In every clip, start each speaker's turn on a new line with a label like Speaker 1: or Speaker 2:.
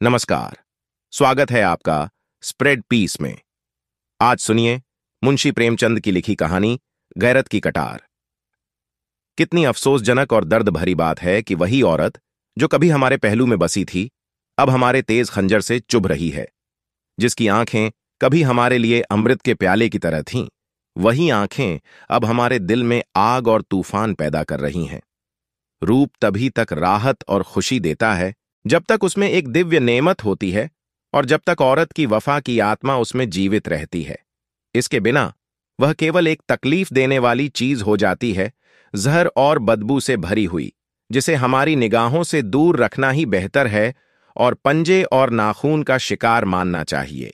Speaker 1: नमस्कार। स्वागत है आपका स्प्रेड पीस में। आज सुनिए मुंशी प्रेमचंद की लिखी कहानी गैरत की कटार। कितनी अफसोसजनक और दर्द भरी बात है कि वही औरत जो कभी हमारे पहलू में बसी थी, अब हमारे तेज खंजर से चुभ रही है। जिसकी आंखें कभी हमारे लिए अमृत के प्याले की तरह थीं, वही आंखें अब हमारे दिल में आग और तूफान पैदा कर रही हैं। रूप तभी तक राहत और खुशी देता है जब तक उसमें एक दिव्य नेमत होती है और जब तक औरत की वफा की आत्मा उसमें जीवित रहती है। इसके बिना वह केवल एक तकलीफ देने वाली चीज हो जाती है, जहर और बदबू से भरी हुई, जिसे हमारी निगाहों से दूर रखना ही बेहतर है और पंजे और नाखून का शिकार मानना चाहिए।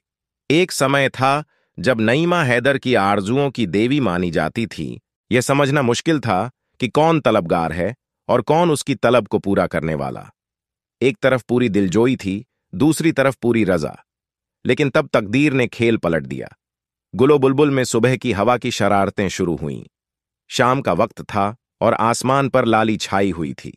Speaker 1: एक समय था जब नईमा हैदर की आरजुओं की देवी मानी जाती थी। यह समझना मुश्किल था कि कौन तलबगार है और कौन उसकी तलब को पूरा करने वाला। एक तरफ पूरी दिलजोई थी, दूसरी तरफ पूरी रजा। लेकिन तब तकदीर ने खेल पलट दिया। गुलो बुलबुल में सुबह की हवा की शरारतें शुरू हुईं। शाम का वक्त था और आसमान पर लाली छाई हुई थी।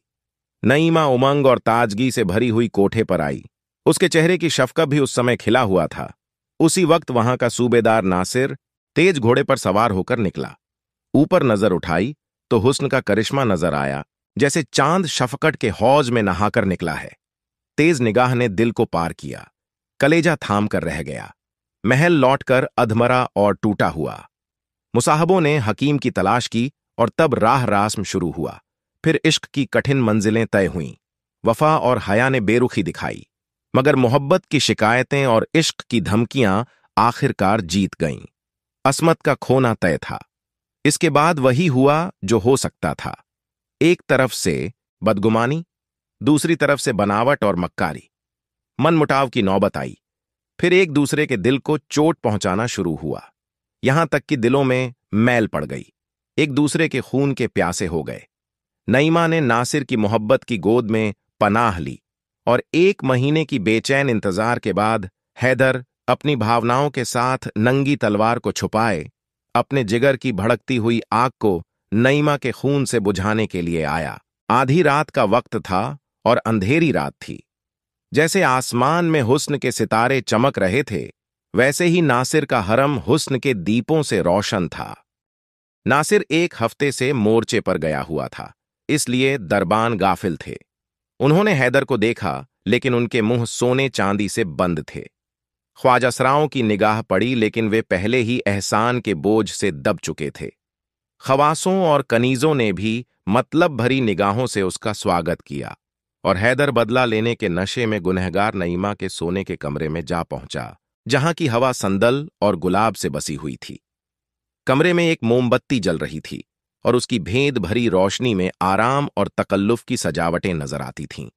Speaker 1: नईमा उमंग और ताजगी से भरी हुई कोठे पर आई। उसके चेहरे की शफकत भी उस समय खिला हुआ था। उसी वक्त वहां का सूबेदार नासिर तेज घोड़े पर सवार होकर निकला। ऊपर नजर उठाई तो हुस्न का करिश्मा नजर आया, जैसे चांद शफकत के हौज में नहाकर निकला है। तेज निगाह ने दिल को पार किया, कलेजा थाम कर रह गया। महल लौटकर अधमरा और टूटा हुआ। मुसाहबों ने हकीम की तलाश की और तब राह रास्म शुरू हुआ। फिर इश्क की कठिन मंजिलें तय हुईं। वफा और हया ने बेरुखी दिखाई, मगर मोहब्बत की शिकायतें और इश्क की धमकियां आखिरकार जीत गईं। अस्मत का खोना तय था। इसके बाद वही हुआ जो हो सकता था। एक तरफ से बदगुमानी, दूसरी तरफ से बनावट और मक्कारी। मनमुटाव की नौबत आई। फिर एक दूसरे के दिल को चोट पहुंचाना शुरू हुआ, यहां तक कि दिलों में मैल पड़ गई। एक दूसरे के खून के प्यासे हो गए। नईमा ने नासिर की मोहब्बत की गोद में पनाह ली और 1 महीने की बेचैन इंतजार के बाद हैदर अपनी भावनाओं के साथ नंगी तलवार को छुपाए अपने जिगर की भड़कती हुई आग को नईमा के खून से बुझाने के लिए आया। आधी रात का वक्त था और अंधेरी रात थी। जैसे आसमान में हुस्न के सितारे चमक रहे थे, वैसे ही नासिर का हरम हुस्न के दीपों से रोशन था। नासिर 1 हफ्ते से मोर्चे पर गया हुआ था, इसलिए दरबान गाफिल थे। उन्होंने हैदर को देखा, लेकिन उनके मुंह सोने चांदी से बंद थे। ख्वाजासराओं की निगाह पड़ी, लेकिन वे पहले ही एहसान के बोझ से दब चुके थे। खवासों और कनीजों ने भी मतलब भरी निगाहों से उसका स्वागत किया और हैदर बदला लेने के नशे में गुनहगार नईमा के सोने के कमरे में जा पहुंचा, जहां की हवा संदल और गुलाब से बसी हुई थी। कमरे में एक मोमबत्ती जल रही थी और उसकी भेद भरी रोशनी में आराम और तकल्लुफ की सजावटें नजर आती थीं,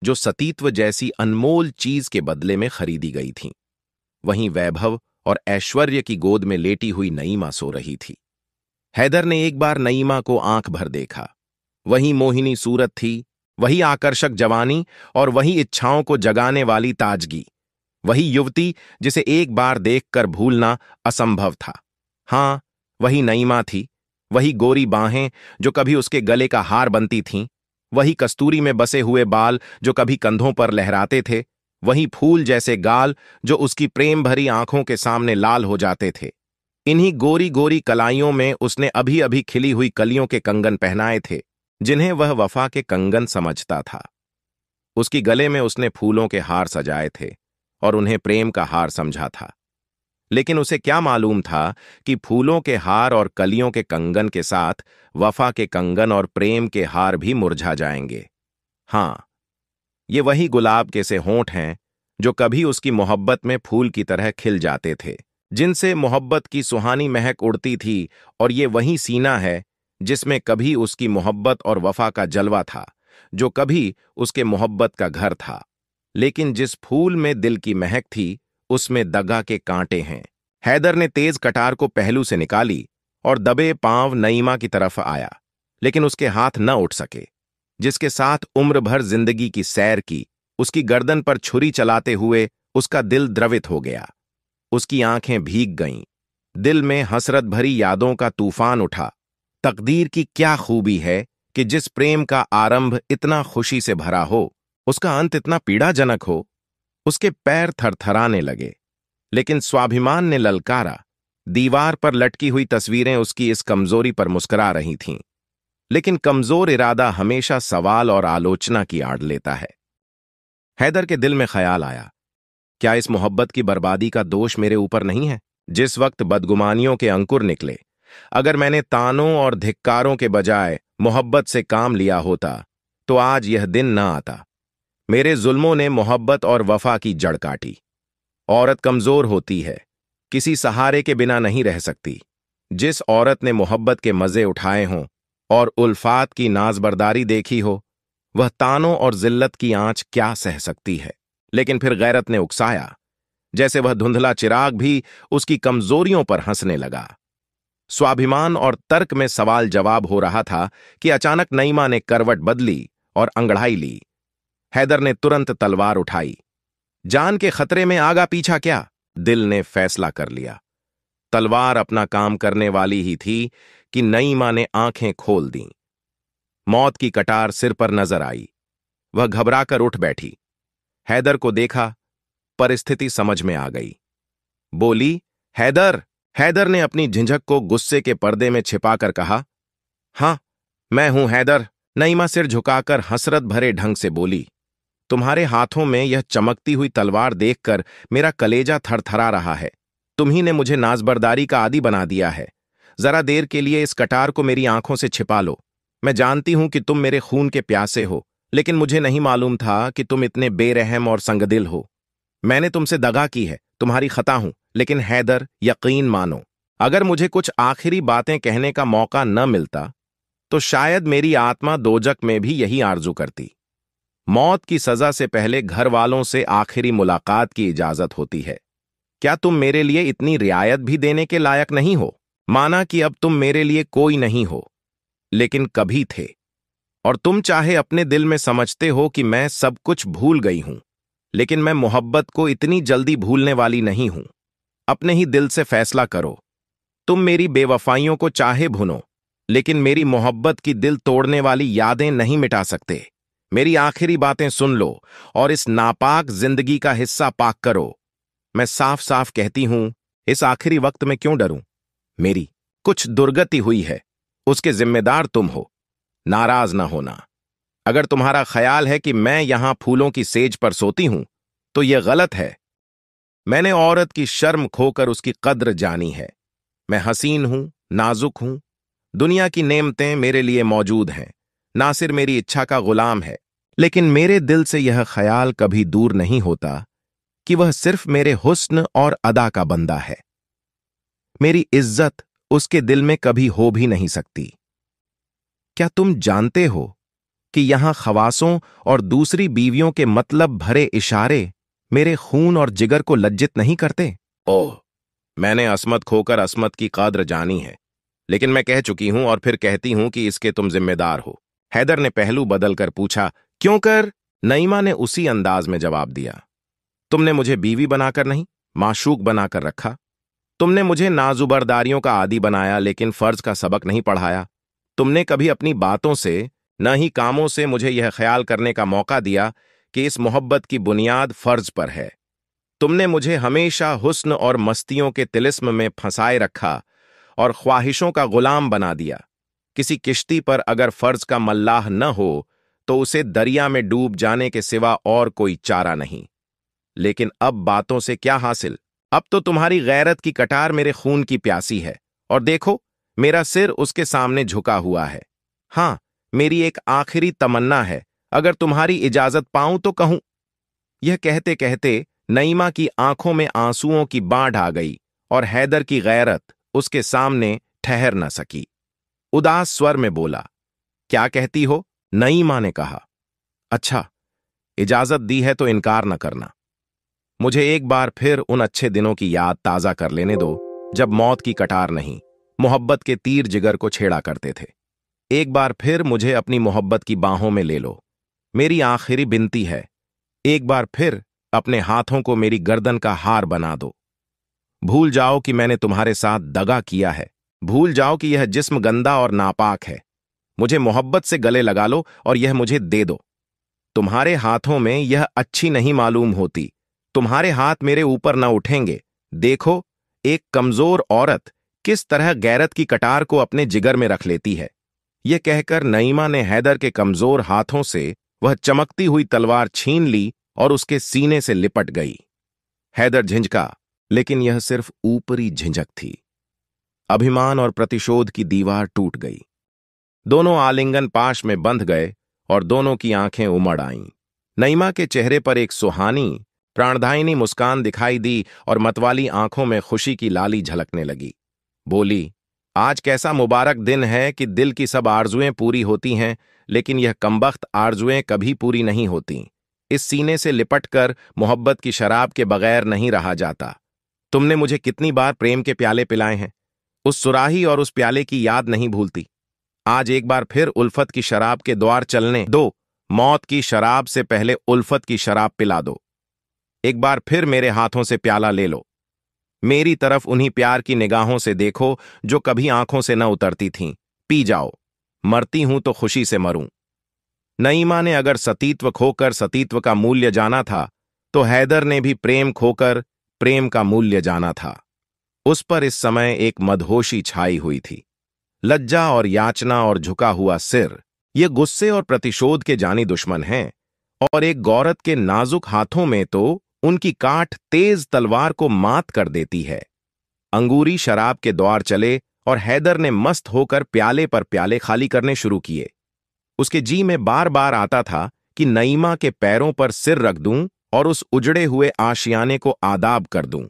Speaker 1: जो सतीत्व जैसी अनमोल चीज के बदले में खरीदी गई थीं। वहीं वैभव और ऐश्वर्य की गोद में लेटी हुई नईमा सो रही थी। हैदर ने एक बार नईमा को आंख भर देखा। वही मोहिनी सूरत थी, वही आकर्षक जवानी और वही इच्छाओं को जगाने वाली ताजगी। वही युवती जिसे एक बार देखकर भूलना असंभव था। हां, वही नईमा थी। वही गोरी बाहें जो कभी उसके गले का हार बनती थीं, वही कस्तूरी में बसे हुए बाल जो कभी कंधों पर लहराते थे, वही फूल जैसे गाल जो उसकी प्रेम भरी आंखों के सामने लाल हो जाते थे। इन्हीं गोरी गोरी कलाइयों में उसने अभी अभी खिली हुई कलियों के कंगन पहनाए थे, जिन्हें वह वफा के कंगन समझता था। उसकी गले में उसने फूलों के हार सजाए थे और उन्हें प्रेम का हार समझा था। लेकिन उसे क्या मालूम था कि फूलों के हार और कलियों के कंगन के साथ वफा के कंगन और प्रेम के हार भी मुरझा जाएंगे। हां, ये वही गुलाब के से होंठ हैं जो कभी उसकी मोहब्बत में फूल की तरह खिल जाते थे, जिनसे मोहब्बत की सुहानी महक उड़ती थी। और ये वही सीना है जिसमें कभी उसकी मोहब्बत और वफा का जलवा था, जो कभी उसके मोहब्बत का घर था। लेकिन जिस फूल में दिल की महक थी, उसमें दगा के कांटे हैं। हैदर ने तेज कटार को पहलू से निकाली और दबे पांव नईमा की तरफ आया, लेकिन उसके हाथ न उठ सके। जिसके साथ उम्र भर जिंदगी की सैर की, उसकी गर्दन पर छुरी चलाते हुए उसका दिल द्रवित हो गया। उसकी आंखें भीग गईं। दिल में हसरत भरी यादों का तूफान उठा। तकदीर की क्या खूबी है कि जिस प्रेम का आरंभ इतना खुशी से भरा हो, उसका अंत इतना पीड़ाजनक हो। उसके पैर थरथराने लगे, लेकिन स्वाभिमान ने ललकारा। दीवार पर लटकी हुई तस्वीरें उसकी इस कमजोरी पर मुस्कुरा रही थीं, लेकिन कमजोर इरादा हमेशा सवाल और आलोचना की आड़ लेता है। हैदर के दिल में ख्याल आया, क्या इस मोहब्बत की बर्बादी का दोष मेरे ऊपर नहीं है? जिस वक्त बदगुमानियों के अंकुर निकले, अगर मैंने तानों और धिक्कारों के बजाय मोहब्बत से काम लिया होता तो आज यह दिन न आता। मेरे जुल्मों ने मोहब्बत और वफा की जड़ काटी। औरत कमजोर होती है, किसी सहारे के बिना नहीं रह सकती। जिस औरत ने मोहब्बत के मजे उठाए हों और उल्फात की नाजबरदारी देखी हो, वह तानों और जिल्लत की आंच क्या सह सकती है? लेकिन फिर गैरत ने उकसाया, जैसे वह धुंधला चिराग भी उसकी कमजोरियों पर हंसने लगा। स्वाभिमान और तर्क में सवाल जवाब हो रहा था कि अचानक नईमा ने करवट बदली और अंगड़ाई ली। हैदर ने तुरंत तलवार उठाई। जान के खतरे में आगा पीछा क्या? दिल ने फैसला कर लिया। तलवार अपना काम करने वाली ही थी कि नईमा ने आंखें खोल दीं। मौत की कटार सिर पर नजर आई। वह घबराकर उठ बैठी। हैदर को देखा, परिस्थिति समझ में आ गई। बोली, हैदर। हैदर ने अपनी झिझक को गुस्से के पर्दे में छिपाकर कहा, हां, मैं हूं हैदर। नईमा सिर झुकाकर हसरत भरे ढंग से बोली, तुम्हारे हाथों में यह चमकती हुई तलवार देखकर मेरा कलेजा थरथरा रहा है। तुम्ही ने मुझे नाजबरदारी का आदी बना दिया है। जरा देर के लिए इस कटार को मेरी आंखों से छिपा लो। मैं जानती हूं कि तुम मेरे खून के प्यासे हो, लेकिन मुझे नहीं मालूम था कि तुम इतने बेरहम और संगदिल हो। मैंने तुमसे दगा की है, तुम्हारी खता हूं, लेकिन हैदर, यकीन मानो, अगर मुझे कुछ आखिरी बातें कहने का मौका न मिलता तो शायद मेरी आत्मा दोजक में भी यही आरजू करती। मौत की सजा से पहले घर वालों से आखिरी मुलाकात की इजाजत होती है। क्या तुम मेरे लिए इतनी रियायत भी देने के लायक नहीं हो? माना कि अब तुम मेरे लिए कोई नहीं हो, लेकिन कभी थे, और तुम चाहे अपने दिल में समझते हो कि मैं सब कुछ भूल गई हूं, लेकिन मैं मोहब्बत को इतनी जल्दी भूलने वाली नहीं हूं। अपने ही दिल से फैसला करो। तुम मेरी बेवफाइयों को चाहे भुनो, लेकिन मेरी मोहब्बत की दिल तोड़ने वाली यादें नहीं मिटा सकते। मेरी आखिरी बातें सुन लो और इस नापाक जिंदगी का हिस्सा पाक करो। मैं साफ साफ कहती हूं, इस आखिरी वक्त में क्यों डरूं? मेरी कुछ दुर्गति हुई है, उसके जिम्मेदार तुम हो। नाराज ना होना। अगर तुम्हारा ख्याल है कि मैं यहां फूलों की सेज पर सोती हूं, तो यह गलत है। मैंने औरत की शर्म खोकर उसकी कद्र जानी है। मैं हसीन हूं, नाजुक हूं। दुनिया की नेमतें मेरे लिए मौजूद हैं। नासिर मेरी इच्छा का गुलाम है, लेकिन मेरे दिल से यह ख्याल कभी दूर नहीं होता कि वह सिर्फ मेरे हुस्न और अदा का बंदा है। मेरी इज्जत उसके दिल में कभी हो भी नहीं सकती। क्या तुम जानते हो कि यहां खवासों और दूसरी बीवियों के मतलब भरे इशारे मेरे खून और जिगर को लज्जित नहीं करते? ओह, मैंने असमत खोकर असमत की कद्र जानी है, लेकिन मैं कह चुकी हूं और फिर कहती हूं कि इसके तुम जिम्मेदार हो। हैदर ने पहलू बदलकर पूछा, क्यों कर? नईमा ने उसी अंदाज में जवाब दिया, तुमने मुझे बीवी बनाकर नहीं, माशूक बनाकर रखा। तुमने मुझे नाजुबरदारियों का आदी बनाया, लेकिन फर्ज का सबक नहीं पढ़ाया। तुमने कभी अपनी बातों से, न ही कामों से मुझे यह ख्याल करने का मौका दिया कि इस मोहब्बत की बुनियाद फर्ज पर है। तुमने मुझे हमेशा हुस्न और मस्तियों के तिलिस्म में फंसाए रखा और ख्वाहिशों का गुलाम बना दिया। किसी किश्ती पर अगर फर्ज का मल्लाह न हो तो उसे दरिया में डूब जाने के सिवा और कोई चारा नहीं। लेकिन अब बातों से क्या हासिल? अब तो तुम्हारी गैरत की कटार मेरे खून की प्यासी है, और देखो, मेरा सिर उसके सामने झुका हुआ है। हां, मेरी एक आखिरी तमन्ना है, अगर तुम्हारी इजाजत पाऊं तो कहूं। यह कहते कहते नईमा की आंखों में आंसुओं की बाढ़ आ गई और हैदर की गैरत उसके सामने ठहर न सकी। उदास स्वर में बोला, क्या कहती हो? नईमा ने कहा, अच्छा, इजाजत दी है तो इनकार न करना। मुझे एक बार फिर उन अच्छे दिनों की याद ताजा कर लेने दो, जब मौत की कटार नहीं, मोहब्बत के तीर जिगर को छेड़ा करते थे। एक बार फिर मुझे अपनी मोहब्बत की बाहों में ले लो। मेरी आखिरी बिनती है, एक बार फिर अपने हाथों को मेरी गर्दन का हार बना दो। भूल जाओ कि मैंने तुम्हारे साथ दगा किया है। भूल जाओ कि यह जिस्म गंदा और नापाक है। मुझे मोहब्बत से गले लगा लो और यह मुझे दे दो। तुम्हारे हाथों में यह अच्छी नहीं मालूम होती, तुम्हारे हाथ मेरे ऊपर न उठेंगे। देखो, एक कमजोर औरत किस तरह गैरत की कटार को अपने जिगर में रख लेती है। यह कहकर नईमा ने हैदर के कमजोर हाथों से वह चमकती हुई तलवार छीन ली और उसके सीने से लिपट गई। हैदर झिंझका, लेकिन यह सिर्फ ऊपरी झिंझक थी। अभिमान और प्रतिशोध की दीवार टूट गई। दोनों आलिंगन पाश में बंध गए और दोनों की आंखें उमड़ आईं। नईमा के चेहरे पर एक सुहानी, प्राणदायिनी मुस्कान दिखाई दी और मतवाली आंखों में खुशी की लाली झलकने लगी। बोली, आज कैसा मुबारक दिन है कि दिल की सब आरजुएं पूरी होती हैं, लेकिन यह कमबख्त आरजुएं कभी पूरी नहीं होती। इस सीने से लिपटकर मोहब्बत की शराब के बगैर नहीं रहा जाता। तुमने मुझे कितनी बार प्रेम के प्याले पिलाए हैं, उस सुराही और उस प्याले की याद नहीं भूलती। आज एक बार फिर उल्फत की शराब के द्वार चलने दो। मौत की शराब से पहले उल्फत की शराब पिला दो। एक बार फिर मेरे हाथों से प्याला ले लो। मेरी तरफ उन्हीं प्यार की निगाहों से देखो जो कभी आंखों से न उतरती थीं। पी जाओ, मरती हूं तो खुशी से मरूं। नईमा ने अगर सतीत्व खोकर सतीत्व का मूल्य जाना था, तो हैदर ने भी प्रेम खोकर प्रेम का मूल्य जाना था। उस पर इस समय एक मदहोशी छाई हुई थी। लज्जा और याचना और झुका हुआ सिर, ये गुस्से और प्रतिशोध के जानी दुश्मन हैं, और एक गौरत के नाजुक हाथों में तो उनकी काठ तेज तलवार को मात कर देती है। अंगूरी शराब के द्वार चले और हैदर ने मस्त होकर प्याले पर प्याले खाली करने शुरू किए। उसके जी में बार बार आता था कि नईमा के पैरों पर सिर रख दूं और उस उजड़े हुए आशियाने को आदाब कर दूं।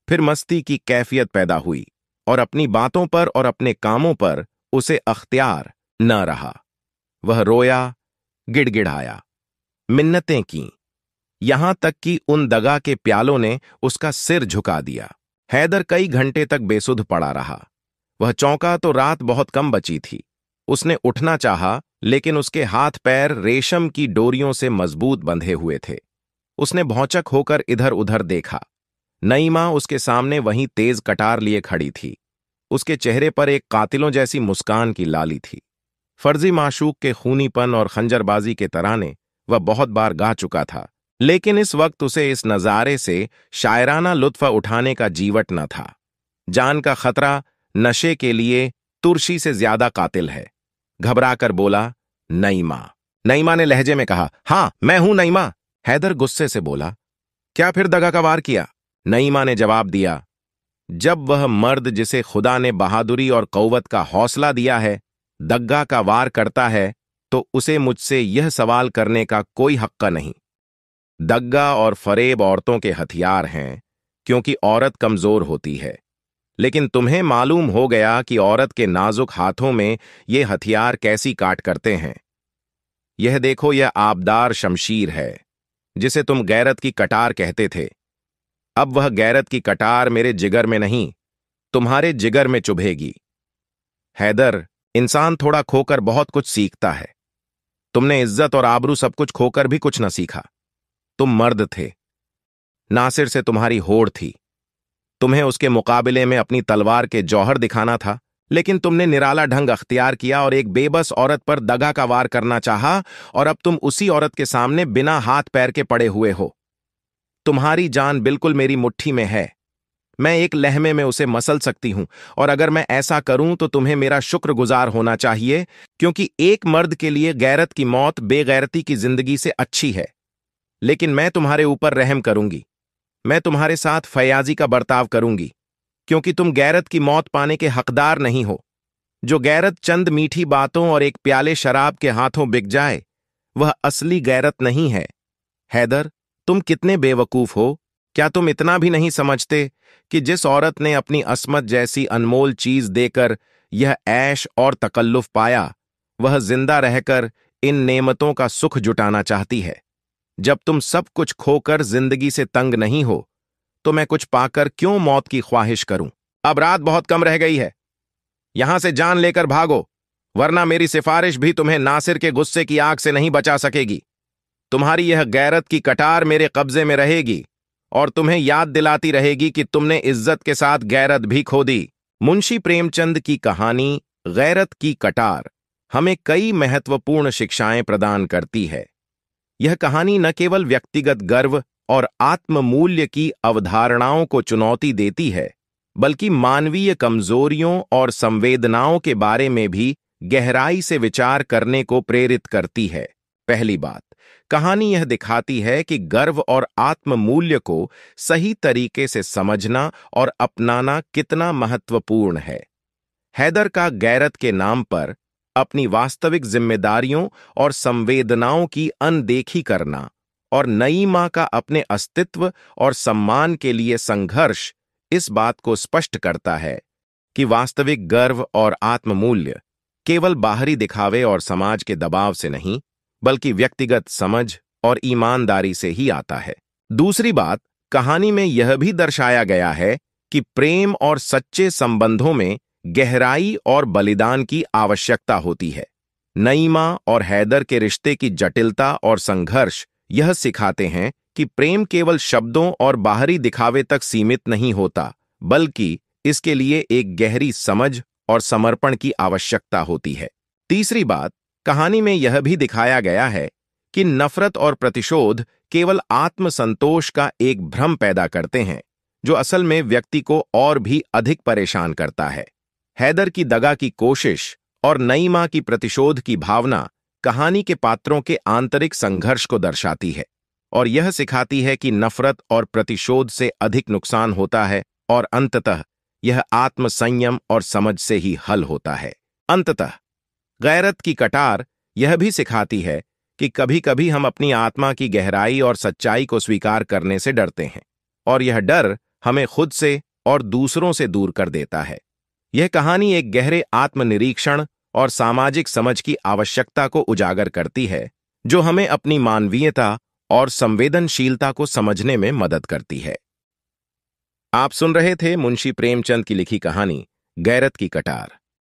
Speaker 1: फिर मस्ती की कैफियत पैदा हुई और अपनी बातों पर और अपने कामों पर उसे अख्तियार न रहा। वह रोया, गिड़गिड़ाया, मिन्नतें की, यहां तक कि उन दगा के प्यालों ने उसका सिर झुका दिया। हैदर कई घंटे तक बेसुध पड़ा रहा। वह चौंका तो रात बहुत कम बची थी। उसने उठना चाहा, लेकिन उसके हाथ पैर रेशम की डोरियों से मजबूत बंधे हुए थे। उसने भौचक होकर इधर उधर देखा। नईमा उसके सामने वहीं तेज कटार लिए खड़ी थी। उसके चेहरे पर एक कातिलों जैसी मुस्कान की लाली थी। फर्जी माशूक के खूनीपन और खंजरबाजी के तराने वह बहुत बार गा चुका था, लेकिन इस वक्त उसे इस नजारे से शायराना लुत्फ उठाने का जीवट न था। जान का खतरा नशे के लिए तुरशी से ज्यादा कातिल है। घबराकर बोला, नईमा। नईमा ने लहजे में कहा, हां, मैं हूं नईमा। हैदर गुस्से से बोला, क्या फिर दगा का वार किया? नईमा ने जवाब दिया, जब वह मर्द जिसे खुदा ने बहादुरी और कौवत का हौसला दिया है दग्गा का वार करता है, तो उसे मुझसे यह सवाल करने का कोई हक्क नहीं। दग्गा और फरेब औरतों के हथियार हैं, क्योंकि औरत कमजोर होती है। लेकिन तुम्हें मालूम हो गया कि औरत के नाजुक हाथों में ये हथियार कैसी काट करते हैं। यह देखो, यह आबदार शमशीर है जिसे तुम गैरत की कटार कहते थे। अब वह गैरत की कटार मेरे जिगर में नहीं, तुम्हारे जिगर में चुभेगी। हैदर, इंसान थोड़ा खोकर बहुत कुछ सीखता है। तुमने इज्जत और आबरू सब कुछ खोकर भी कुछ न सीखा। तुम मर्द थे, नासिर से तुम्हारी होड़ थी। तुम्हें उसके मुकाबले में अपनी तलवार के जौहर दिखाना था, लेकिन तुमने निराला ढंग अख्तियार किया और एक बेबस औरत पर दगा का वार करना चाहा, और अब तुम उसी औरत के सामने बिना हाथ पैर के पड़े हुए हो। तुम्हारी जान बिल्कुल मेरी मुट्ठी में है। मैं एक लहमे में उसे मसल सकती हूं, और अगर मैं ऐसा करूं तो तुम्हें मेरा शुक्रगुजार होना चाहिए, क्योंकि एक मर्द के लिए गैरत की मौत बेगैरती की जिंदगी से अच्छी है। लेकिन मैं तुम्हारे ऊपर रहम करूंगी। मैं तुम्हारे साथ फयाजी का बर्ताव करूंगी, क्योंकि तुम गैरत की मौत पाने के हकदार नहीं हो। जो गैरत चंद मीठी बातों और एक प्याले शराब के हाथों बिक जाए, वह असली गैरत नहीं है। हैदर, तुम कितने बेवकूफ हो। क्या तुम इतना भी नहीं समझते कि जिस औरत ने अपनी अस्मत जैसी अनमोल चीज देकर यह ऐश और तकल्लुफ पाया, वह जिंदा रहकर इन नेमतों का सुख जुटाना चाहती है। जब तुम सब कुछ खोकर जिंदगी से तंग नहीं हो, तो मैं कुछ पाकर क्यों मौत की ख्वाहिश करूं? अब रात बहुत कम रह गई है। यहां से जान लेकर भागो, वरना मेरी सिफारिश भी तुम्हें नासिर के गुस्से की आग से नहीं बचा सकेगी। तुम्हारी यह गैरत की कटार मेरे कब्जे में रहेगी और तुम्हें याद दिलाती रहेगी कि तुमने इज्जत के साथ गैरत भी खो दी। मुंशी प्रेमचंद की कहानी गैरत की कटार हमें कई महत्वपूर्ण शिक्षाएं प्रदान करती है। यह कहानी न केवल व्यक्तिगत गर्व और आत्ममूल्य की अवधारणाओं को चुनौती देती है, बल्कि मानवीय कमजोरियों और संवेदनाओं के बारे में भी गहराई से विचार करने को प्रेरित करती है। पहली बात, कहानी यह दिखाती है कि गर्व और आत्ममूल्य को सही तरीके से समझना और अपनाना कितना महत्वपूर्ण है। हैदर का गैरत के नाम पर अपनी वास्तविक जिम्मेदारियों और संवेदनाओं की अनदेखी करना और नईमा का अपने अस्तित्व और सम्मान के लिए संघर्ष इस बात को स्पष्ट करता है कि वास्तविक गर्व और आत्ममूल्य केवल बाहरी दिखावे और समाज के दबाव से नहीं, बल्कि व्यक्तिगत समझ और ईमानदारी से ही आता है। दूसरी बात, कहानी में यह भी दर्शाया गया है कि प्रेम और सच्चे संबंधों में गहराई और बलिदान की आवश्यकता होती है। नईमा और हैदर के रिश्ते की जटिलता और संघर्ष यह सिखाते हैं कि प्रेम केवल शब्दों और बाहरी दिखावे तक सीमित नहीं होता, बल्कि इसके लिए एक गहरी समझ और समर्पण की आवश्यकता होती है। तीसरी बात, कहानी में यह भी दिखाया गया है कि नफरत और प्रतिशोध केवल आत्मसंतोष का एक भ्रम पैदा करते हैं, जो असल में व्यक्ति को और भी अधिक परेशान करता है। हैदर की दगा की कोशिश और नईमा की प्रतिशोध की भावना कहानी के पात्रों के आंतरिक संघर्ष को दर्शाती है और यह सिखाती है कि नफरत और प्रतिशोध से अधिक नुकसान होता है और अंततः यह आत्मसंयम और समझ से ही हल होता है। अंततः गैरत की कटार यह भी सिखाती है कि कभी-कभी हम अपनी आत्मा की गहराई और सच्चाई को स्वीकार करने से डरते हैं और यह डर हमें खुद से और दूसरों से दूर कर देता है। यह कहानी एक गहरे आत्मनिरीक्षण और सामाजिक समझ की आवश्यकता को उजागर करती है, जो हमें अपनी मानवीयता और संवेदनशीलता को समझने में मदद करती है। आप सुन रहे थे मुंशी प्रेमचंद की लिखी कहानी गैरत की कटार।